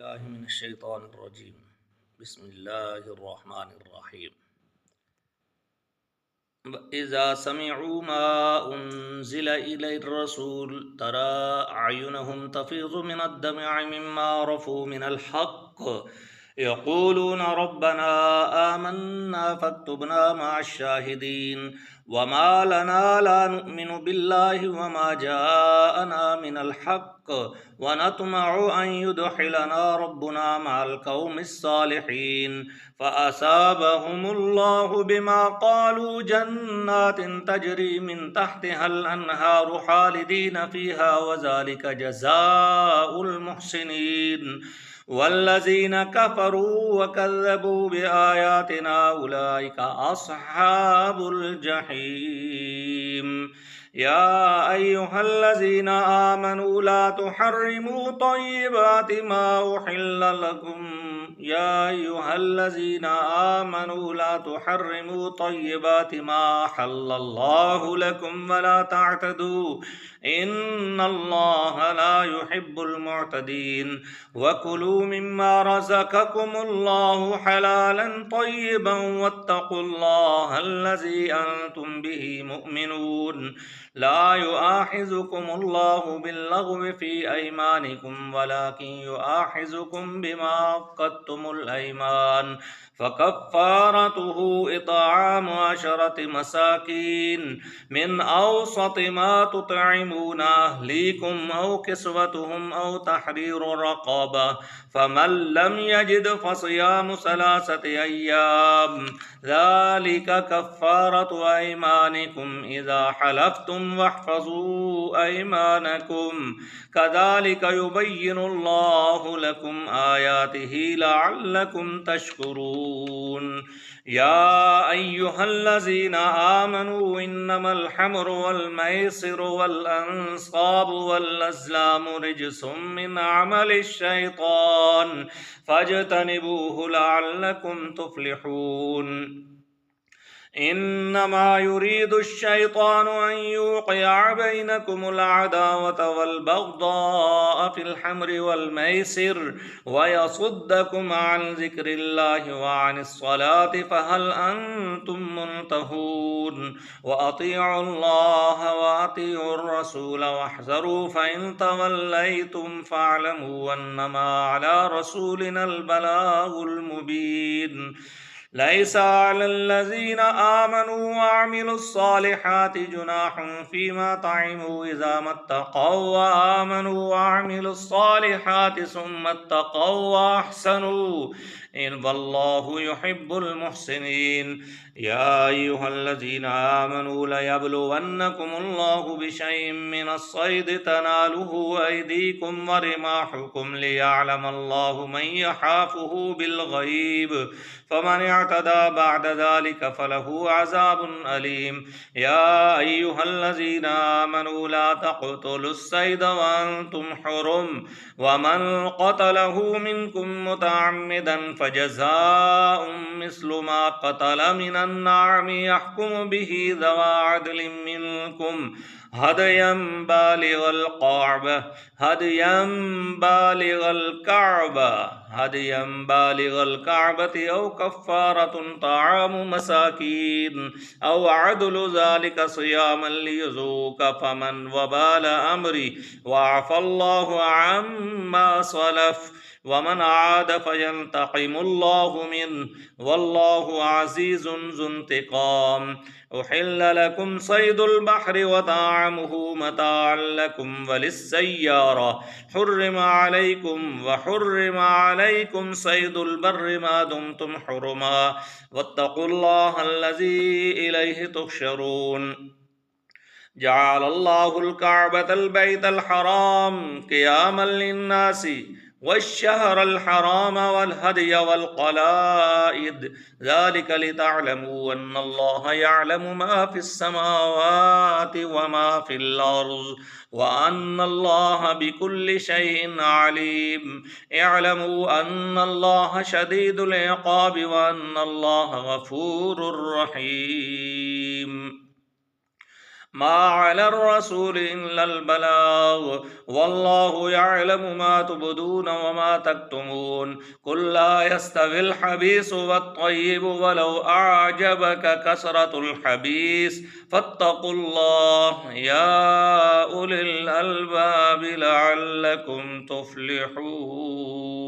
बिस्मिल्लाहिमिनश्शैतानिर्रजीम बिस्मिल्लाहिर्रहमानिर्रहीम इज़ा समिअू मा उन्ज़िला इलैर्रसूल तरा अयुनहुम तफ़ीज़ु मिनद्दम'i मिम्मा अरफ़ू मिनल हक़्क़ यक़ूलून रब्बना आमन्ना फक्तुबना मअश्शाहिदीन वमा लना ला नुअमिनु बिल्लाहि वमा जाअना मिनल हक़्क़ वनतमअु अन युदखिलना रब्बुना मअल क़ौमिस सालिहीन फ़असाबहुमुल्लाहु बिमा क़ालू जन्नातिन तजरी मिन तहतिहल अन्हारु खालिदीन फ़ीहा वज़ालिक जज़ाउल मुहसिनीन वल्लज़ीन कफ़रू वकज़्ज़बू बिआयातिना उलाइका अस्हाबुल जहीम या अय्युहल्लज़ीना आमनू ला तुहर्रिमू तय्यिबाति मा उहिल्ल लकुम या अय्युहल्लज़ीना आमनू ला तुहर्रिमू तय्यिबाति मा हल्लल्लाहु लकुम वला तअतदू इन्नल्लाह ला युहिब्बुल मुअतदीन वकुलू मिम्मा रज़क़कुमुल्लाहु हलालन तय्यिबन वत्तक़ुल्लाहल्लज़ी अंतुम बिही मुअमिनून ला युआखिज़ुकुमुल्लाहु बिल्लग़्वि फ़ी अयमानिकुम वलाकिन युआखिज़ुकुम बिमा अक़द्तुमुल अयमान फ़कफ़्फ़ारतुहु इत्आमु अशरति मसाकीन मिन औसति मा तुतइमूना अहलीकुम औ किस्वतुहुम औ तहरीरु रक़बह फ़मन लम यजिद फ़सियामु सलासति अय्याम ज़ालिक कफ़्फ़ारतु अयमानिकुम इज़ा हलफ़्तुम वहफ़ज़ू अयमानकुम कज़ालिक युबय्यिनुल्लाहु लकुम आयातिही लअल्लकुम तशकुरून या अय्युहल्लज़ीना आमनू इन्नमल हम्रु वल मैसिरु वल अंसाबु वल अज़लामु रिज्सुम मिन अमलिश शैतान फज्तनिबूहु लअल्लकुम तुफ्लिहून इन्नमा युरीदु श्शैतानु अन युक़िअ बैनकुमुल अदावत वल बग़्दाअ फ़िल हम्रि वल मैसिर वयसुद्दकुम अन ज़िक्रिल्लाहि व अनिस स्वलाति फ़हल अंतुम मुंतहून व अतीउल्लाह व अतीउर रसूल वहज़रू फ़इन तवल्लैतुम फ़अलमू अन्नमा अला रसूलिनल बलागुल मुबीन लैसा अलल्लज़ीना आमनू वअमिलुस्सालिहाति जुनाहुन फ़ीमा तइमू इज़ा मत्तक़ौ व आमनू वअमिलुस्सालिहाति सुम्मा इत्तक़ौ व अहसनू वल्लाहु युहिब्बुल मुहसिनीन या अय्युहल्लज़ीना आमनू लयब्लुवन्नकुमुल्लाहु बिशैइन मिनस्सैदि तनालुहु अयदीकुम व रिमाहुकुम लियअलमल्लाहु मन यख़ाफ़ुहु बिलग़ैब फ़मन अ'तदा बअद ज़ालिक फ़लहु अज़ाबुन अलीम या अय्युहल्लज़ीना आमनू ला तक़्तुलुस्सैद व अंतुम हुरुम व मन क़तलहु मिनकुम मुतअम्मिदन फ़जज़ाउन मिस्लु मा क़तल मिनन नअमि यहकुमु बिही ज़वा अदलिन मिनकुम हदयम बालिगल कअबति औ कफ़्फ़ारतुन तआमु मसाकीन औ अदलु ज़ालिक सियामन लियज़ूक़ फ़मन वबाल अम्री वअफ़ल्लाहु अम्मा सलफ़ वमन आद फ़यंतक़िमुल्लाहु मिन्हु वल्लाहु अज़ीज़ुन ज़ुन्तिक़ाम उहिल्ल लकुम सैदुल बहरि व ताअमुहु मताअन लकुम वलिस्सय्यारा हुर्रिम अलैकुम सैदुल बर्रि मा दुमतुम हुरुमा वत्तक़ुल्लाहल्लज़ी इलैहि तुहशरून जअलल्लाहुल कअबतल बैतल हराम क़ियामन लिन्नासि वश्शहरल हराम वल हदय वल क़लाइद ज़ालिक लितअलमू अन्नल्लाह यअलमु मा फ़िस समावाति व मा फ़िल अर्ज़ व अन्नल्लाह बिकुल्लि शैइन अलीम इअलमू अन्नल्लाह शदीदुल इक़ाब व अन्नल्लाह गफ़ूरुर रहीम मा अलर रसूल इल्लल बलाग वल्लाहु यअलमु मा तुबदून व मा तक्तुमून कुल ला यस्तविल हबीस वत्तय्यिब वलौ अअजबक कसरतुल हबीस फत्तकुल्लाह या उलिल अलबाब लअल्लकुम तुफ्लिहून।